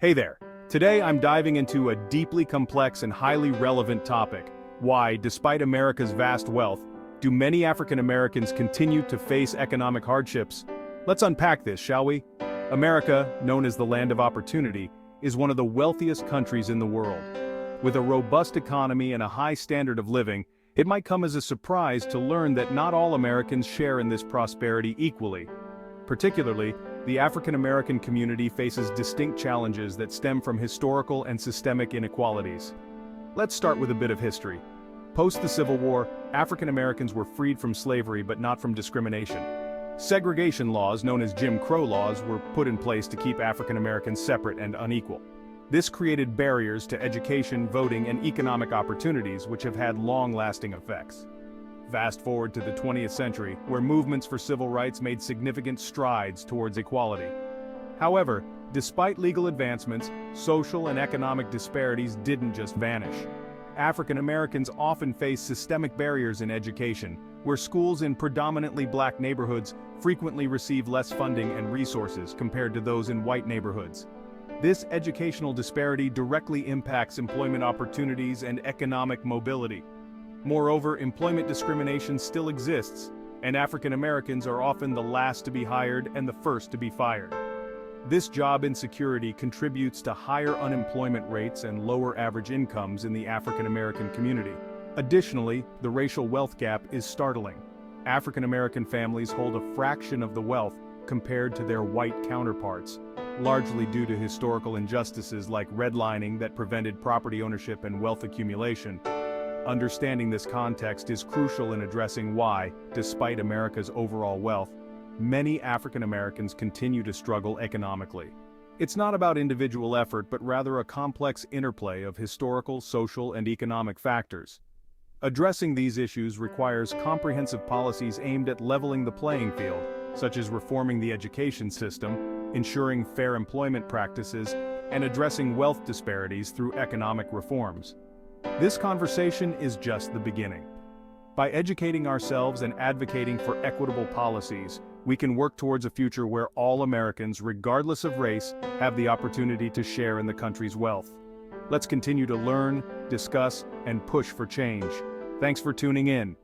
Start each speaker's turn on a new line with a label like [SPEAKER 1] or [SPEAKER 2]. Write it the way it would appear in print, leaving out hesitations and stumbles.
[SPEAKER 1] Hey there. Today I'm diving into a deeply complex and highly relevant topic. Why, despite America's vast wealth, do many African Americans continue to face economic hardships? Let's unpack this, shall we? America, known as the land of opportunity, is one of the wealthiest countries in the world. With a robust economy and a high standard of living, it might come as a surprise to learn that not all Americans share in this prosperity equally. Particularly, the African American community faces distinct challenges that stem from historical and systemic inequalities. Let's start with a bit of history. Post the Civil War, African Americans were freed from slavery but not from discrimination. Segregation laws, known as Jim Crow laws, were put in place to keep African Americans separate and unequal. This created barriers to education, voting, and economic opportunities which have had long-lasting effects. Fast forward to the 20th century, where movements for civil rights made significant strides towards equality. However, despite legal advancements, social and economic disparities didn't just vanish. African Americans often face systemic barriers in education, where schools in predominantly black neighborhoods frequently receive less funding and resources compared to those in white neighborhoods. This educational disparity directly impacts employment opportunities and economic mobility. Moreover, employment discrimination still exists, and African Americans are often the last to be hired and the first to be fired. This job insecurity contributes to higher unemployment rates and lower average incomes in the African American community. Additionally, the racial wealth gap is startling. African American families hold a fraction of the wealth compared to their white counterparts, largely due to historical injustices like redlining that prevented property ownership and wealth accumulation. Understanding this context is crucial in addressing why, despite America's overall wealth, many African Americans continue to struggle economically. It's not about individual effort but rather a complex interplay of historical, social, and economic factors. Addressing these issues requires comprehensive policies aimed at leveling the playing field, such as reforming the education system, ensuring fair employment practices, and addressing wealth disparities through economic reforms. This conversation is just the beginning. By educating ourselves and advocating for equitable policies, we can work towards a future where all Americans, regardless of race, have the opportunity to share in the country's wealth. Let's continue to learn, discuss, and push for change. Thanks for tuning in.